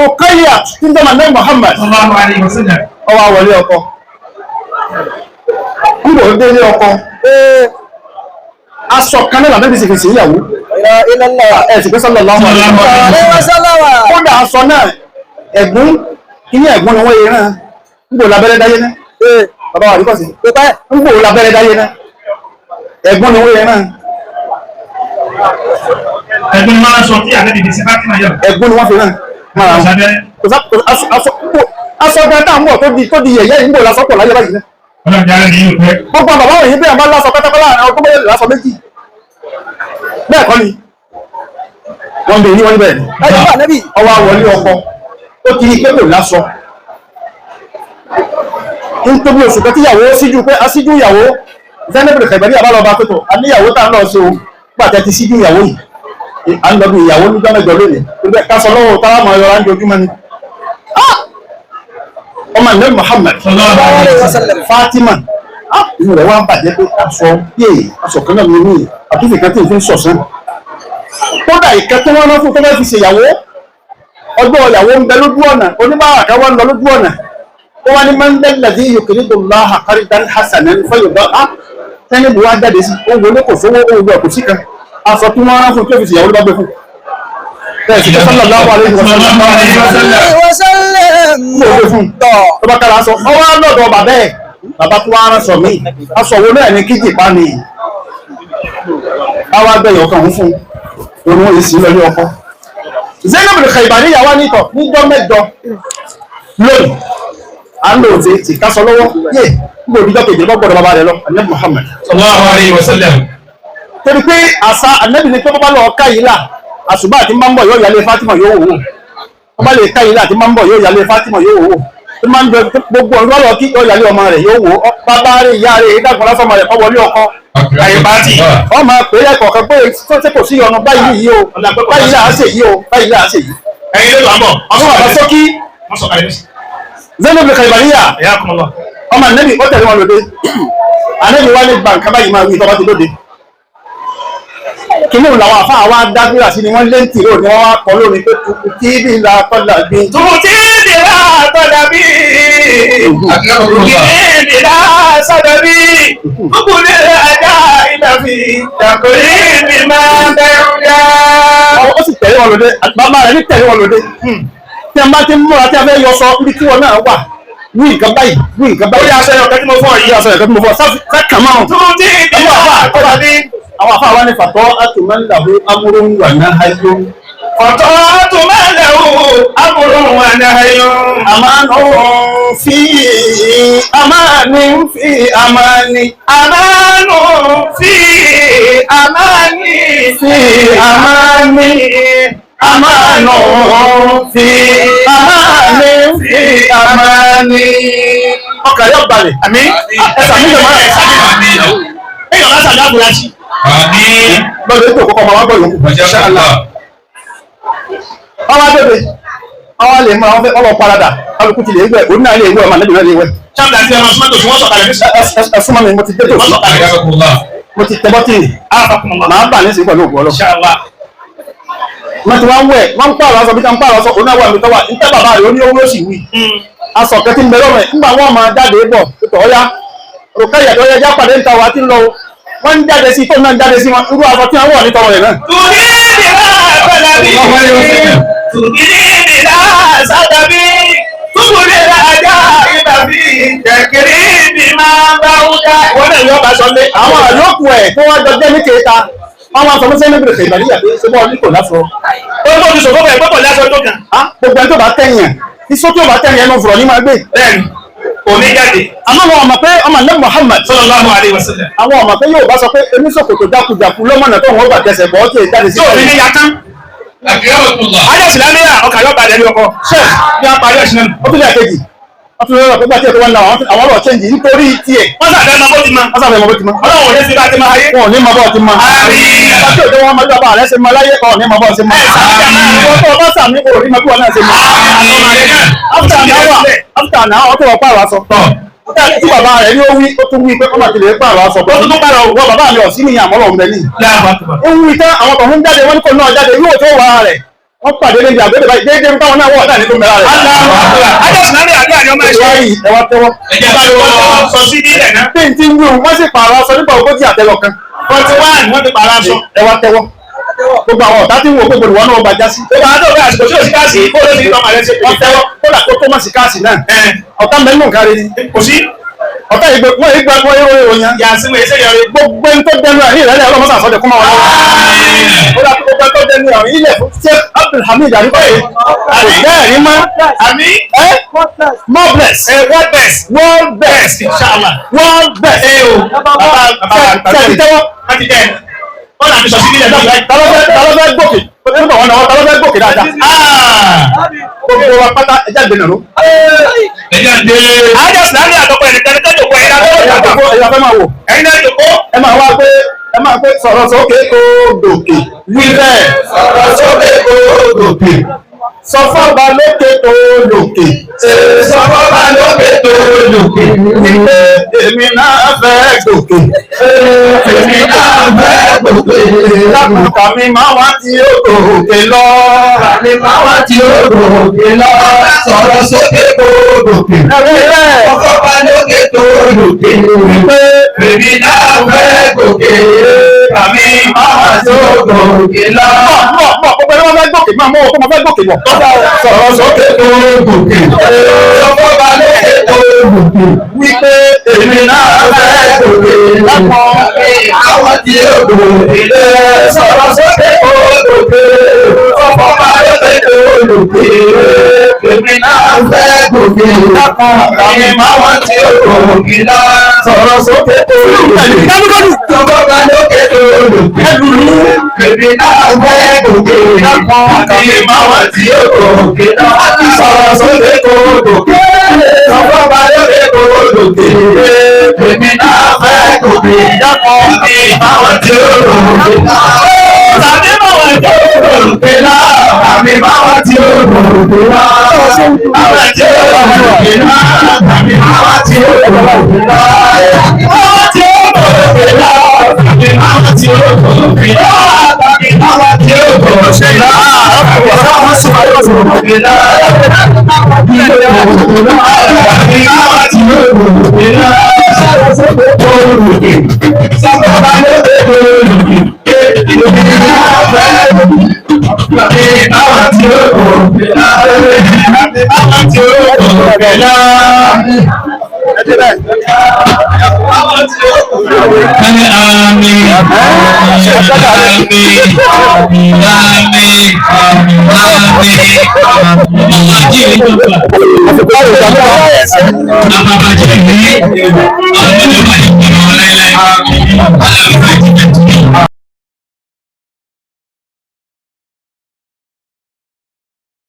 Rukayya tí ń dọ́mà náà Muhammad ọwọ́ wọlé ọkọ ń bò dé ilé ọkọ aṣọ kan náà làbẹ́bí sì fi sí ìyàwó ẹ̀ sì pé sallallahu alaihi wasallam kódà aṣọ náà ẹ̀gbọ́n kíní ẹ̀gbọ́n ni wọ́n yẹ náà ń bò lábẹ́rẹ́ dáyé náà bàbá wà nípọ̀sí ń bò lábẹ́rẹ́ dáyé náà ẹ̀gbọ́n ni wọ́n yẹ náà ẹ̀gbọ́n máa ń sọ tí àlẹ́ dìde sí Fátímà yẹn. ẹ̀gbọ́n ni wọ́n fi náà aṣọ gan tá à ń bọ̀ tó di yẹ̀yẹ́ yìí ń bò lásọ̀pọ̀ láyé báyìí náà ọlọ́jà rẹ̀ ní ìlú pẹ́. gbogbo bàbá òyìn bí àbá lásọ pátápátá àwọn ọdún mẹ́rin lásọ méjì bẹ́ẹ̀ kọ́ ni wọ́n bèèrè ní wọ́n níbẹ̀ ni ọwọ́ àwọlé ọkọ ó ti rí pé kò lásọ ń tóbi oṣù kan tíyàwó síjú pé a síjú ìyàwó Zainab Khaibari àbálọba pẹ̀tọ̀ a ní ìyàwó tá à ń lọ sí o gbàtẹ́ ti síjú ìyàwó yìí à ń lọ bí ìyàwó ní gbọ́mẹ̀jọ lónìí pé ká sọ lọ́wọ́ táwọn ọmọ ọyọra ń jojúmọ́ ni ọmọ ìlú Muhammad Fatima inú rẹ̀ wá ń bàjẹ́ pé aṣọ kan náà ní àtúnfì kan tí ì fi ń sọ̀sán kódà ìkẹ́ tó wọ́n rán fún tó fẹ́ fi ṣèyàwó ọgbọ́ ìyàwó ń bẹ lójú ọ̀nà oníbàárà kan wá ń lọ lójú ọ̀nà ó wá ní mẹ́ńdẹ́lẹ́dì yòkìrìdò láhà kárídán hasanan fẹ́yọ̀dọ́ á tẹ́ni bù wá jáde sí ó wọlé kò sówó owó ọkọ̀ sí kan aṣọ tí wọ́n rán fún tó fi ṣèyàwó ló bá gbé fún bẹ́ẹ̀ sì sallallahu alaihi wasallam tó bá kára aṣọ ọwọ́ lọ́dọ̀ bàbá ẹ̀ bàbá tó wá rán sọ mí aṣọ wo náà ní kíjì pa ni àwọn agbẹ̀yọ̀ kan fún òun èyí sí lọ́lé ọkọ Zainab Khaibari yàwá nítọ̀ níjọ́ mẹ́jọ lónìí à ń lò ó ti kásọ lọ́wọ́ yé nígbà òbíjọ́ kejì lọ́gbọ̀dọ̀ bàbá rẹ̀ lọ Ànábì Muhammad sallallahu alaihi wasallam. torí pé àṣà Ànábì ní pé bọ́bá lọ ká yìí là àṣùbà àti máa ń bọ̀ yóò yálé Fatima yóò wò wọ́n bá lè ká yìí là àti máa ń bọ̀ yóò yálé Fatima yóò wò tó máa ń jẹ gbogbo ọ̀rọ̀ lọ kí yóò yálé ọmọ rẹ̀ yóò wò bàbá rẹ̀ ìyá rẹ̀ ìdàgbọ́n lásọmọ rẹ̀ kọ́ wọlé ọkọ àyè pàtì. wọ́n máa pè é lẹ́kọ̀ọ́kan pé ṣé kò sí ọ̀nà báyìí yìí o báyìí là á ṣe yìí o báyìí là á ṣe yìí. ẹ̀yin ló lọ àbọ̀. ọmọ bàbá sọ́kí wọ́n sọ kàlẹ́ Zainab Khaibari ẹ̀yà kọ́ lọ. ọmọ Ànábì ó tẹ̀lé wọn lóde Ànábì wá ní gbàǹkà báyìí máa wí tọ́ba ti lóde kìnnì làwọn àfa àwa dágbéra sí ni wọ́n lé ń tìrò ni wọ́n wá kọ́ lórí pé tukù tí bí la tọ́jà bí. tukù tí bí la tọ́jà bí. tukù tí bí la sọ́jà bí. tukù tí la ajá ìdàbí. dàkúrí mi máa bẹ̀rù yá. ó sì tẹ̀lé wọn lóde bàbá rẹ̀ ní tẹ̀lé wọn lóde tí a bá ti múra tí a fẹ́ yọ sọ ibi tí wọn náà wà ní nǹkan báyìí ní nǹkan báyìí. ó yà aṣọ ẹ̀yọ̀kẹ́ tí mo fọ́ yìí. aṣọ ẹ̀yọ̀kẹ́ tí mo fọ́ sákà máa ń. tukù tí bí la tọ́jà bí. àwọn afáwa ní fàtọ́ àtùmọ́lẹ́dàbó amúrún wà ní ayé. fàtọ́ àtùmọ́lẹ́dàbó amúrún wà ní ayé. àmánú fi àmánì fi àmánì. àmánú fi àmánì fi àmánì. àmánú fi àmánì fi àmánì. ọkàn yóò balẹ̀. àmín. ẹ̀sà mi lè máa ẹ̀ sábà. ẹ̀yọ̀ lásà dábòrá sí. àmín. lọ́dọ̀ ètò òkúkọ máa wá gbọ́ yòókù. ọwọ́ adébẹ̀ ọwọ́ lè máa wọ́n lọ parada alùpùpù ti lè gbẹ òun náà lè gbẹ ọmọ àlejò náà lè wẹ. sábà tí a máa súnmọ́ tó fi wọ́n sọ̀kalẹ̀ ní ẹ̀sùn mọ́mi mo ti dé tòsí mo ti tẹ bọ́tìnì máa bà ní sí pẹ̀lú ògbọ́ lọ. wọ́n ti wá ń wẹ̀ wọ́n ń pààrọ̀ aṣọ bí wọ́n ń pààrọ̀ aṣọ òun náà wà mí tọ́wà ń tẹ́ bàbá rẹ̀ ó ní owó ló sì wí. aṣọ kẹtí ń bẹ lọ́rùn ẹ̀ nígbà wọn máa jáde bọ̀ tó ọ̀yá Rukayya tó yẹ jápàdé ń ta wà á ti ń lọ wọ́n ń jáde sí tó náà ń jáde sí wọn irú aṣọ tí wọ́n wọ̀ ní tọwọ́ rẹ̀ náà. tùdíìdìrà sádàbí túbùdìrà ajá ìdàbí kẹkẹrì bí máa bá wúdà. wọ́n náà yọ ọba sọ lé àwọn àlòkù ẹ̀ tó wọ́n jọ jẹ́ ní kéta wọ́n wá sọ fún Zainab Khaibari yàtọ̀ ṣé bọ́ọ̀ ní kò lásọ. ó ń bọ́ ti sọ̀rọ̀ bẹ́ẹ̀ gbọ́dọ̀ lásọ tó kàn. gbogbo ẹni tó bá tẹ̀yìn iṣó tó bá tẹ̀yìn ẹnu fùrọ̀ ní máa gbé. bẹ́ẹ̀ni òní jáde. àmọ́ wọn ọmọ pé ọmọ Ànábì Muhammad sallallahu alaihi wasallam. àwọn ọmọ pé yóò bá sọ pé oníṣòkòtò jákujàku lọ́mọ̀nà tó wọ́n gbà tẹsẹ̀ bọ́ tí èdè sí. yóò fi ní yàtán. ayé ìsìlámíyà ọkà yóò bàjẹ́ ní ọkọ. ṣé bí wọ́n parí ẹ̀sìn náà. ó tún lè kejì wọ́n tún lọ́rọ̀ pé gbà tí ètò wọn náà àwọn ọ̀rọ̀ chẹ́ǹjì nítorí tiẹ̀. wọ́n sàfẹ́ mọ bó ti ma. wọ́n sàfẹ́ mọ bó ti ma. ọlọ́run ò ní sí bá ti ma ayé. wọn ò ní mọ bó ti ma. àmín. bàtí òde wọn máa gbà rẹ ṣe máa láyé kan ò ní mọ bó ti ma. wọ́n tó bá sàmì kò rí mọ bí wọn náà ṣe ma. after now wọ́n tó wọ́n pààrọ̀ aṣọ. tí bàbá rẹ̀ ní ó wí ó tún wí pé kọ́mà ti lè pààrọ̀ aṣọ. ó tún pààrọ̀ wọ bàbá mi ọ̀ sí ní àmọ́lọ̀ ọ̀hún bẹ́ẹ̀ ni. ó ń wí tán àwọn tó ń jáde wọ́n ní kò náà jáde yóò tó wà rẹ̀ wọ́n pàdé níbi àgbẹ̀dẹ̀ báyìí déédéé ń táwọn náà wọ̀ náà ní tó mẹ́ra rẹ̀. Adásínárì àdúrà ni ọmọ ẹ̀ṣọ́ yìí. Ẹ wá tẹ́wọ́. Ẹ̀jẹ̀ bá lọ sọ sí nílẹ̀ náà. Bí n ti ń yún wọ́n sì pààrọ̀ aṣọ nígbà ogójì àtẹ́lọ kan. 41 wọ́n ti pààrọ̀ aṣọ. Ẹ wá tẹ́wọ́. Gbogbo àwọn ọ̀tá tí ń wò pé gbogbo wọn náà bàjá sí. Gbogbo àwọn àdókòwò àsìkò tí ò sí káàsì kó ló ti tọ́mọ rẹ̀ ṣe. Wọ́n tẹ́wọ́ kódà kó tó mọ̀ sí káàsì náà. Ọ̀tá mẹ́nu nǹkan rẹ̀ ni. Kò sí. Ọ̀tá ìgbẹ́ wọ́n ìgbà wọ́n yóò ròyìn. Yàtí mo ṣe yọrí. Gbogbo ẹni tó dẹnu àrí ìrẹ́lẹ̀ ọlọ́mọ́sà sọ́dẹ̀ kó máa wà lọ́wọ́. Ó dà gbogbo ẹni tó dẹnu àrí ilẹ̀ fún Sheikh Abdulhamid Àríkọ́yè. Bẹ́ẹ̀ni má. Àmì. More bless. What best? World best. Inshallah. World best. Bàbá Ṣé tẹ́wọ́? wọ́n ti tẹ̀. Wọ́n náà mi sọ sí nílẹ̀ náà láì. Ta ló fẹ́ gòkè? Nígbà wọn náà ta ló fẹ́ gòkè dáadáa? Gbogbo wa pátá ẹja gbẹ̀nà ló. Ẹ̀jẹ̀ ń dé. Adásínárì àtọ́kọ̀ ẹ̀nìkan tó jòkó ẹ̀yìn náà tó jòkó. Ẹ̀yà fẹ́ máa wò. Ẹ̀yin náà jòkó. Ẹ máa pé sọ̀rọ̀ sókè kó gòkè. Wí bẹ́ẹ̀. Sọ̀rọ̀ sókè kó gòkè. Sọ fọ́ba lókè tó lòkè. Sọ fọ́ba lókè tó lòkè. Wípé èmi náà fẹ́ gòkè. Èmi náà fẹ́ gòkè. Lápùkà mi máa wá tí ó gòkè lọ. Kàní máa wá tí ó gòkè lọ. Sọ̀rọ̀ sókè kó gòkè. Ẹ̀rí bẹ́ẹ̀. Sọ fọ́ba lókè tó lòkè. Wípé Èmi náà fẹ́ gòkè. Kàní máa wá tí ó gòkè lọ. mọ̀ gbogbo ẹni wọ́n fẹ́ gòkè máa mọ́ òkú mo fẹ́ gòkè bọ̀. Sọ̀rọ̀ sókè tó gòkè. Sọ fọ́ba lókè tó gòkè. Wípé Èmi náà fẹ́ gòkè. lápọ̀ Àwọn tí ó gòkè lé. Sọ̀rọ̀ sókè tó gòkè. Sọ fọ́ba lókè tó gòkè. Èmi náà fẹ́ gòkè. Àmì máwọn tí ó gòkè lọ. Sọ̀rọ̀ sókè tó gòkè. Sọ fọ́ba lókè tó gòkè. Èmi náà fẹ́ gòkè. Àmì máwọn tí ó gòkè lọ. Sọ̀rọ̀ sókè tó gòkè. Sọ fọ́ba lókè tó gòkè. Èmi náà fẹ́ gòkè. Àmì máwọn tí ó gòkè lọ. Tàbí máwọn tí ó gòkè lọ. Àmì máwọn tí ó gòkè lọ. Àwọn tí ó gòkè lọ. Àmì máwọn tí ó gòkè lọ. Àwọn tí ó gòkè lọ. Àmì máwọn tí ó gòkè lọ. Àmì máwọn tí ó gòkè lọ. Àwọn tí ó gòkè lọ. Amin.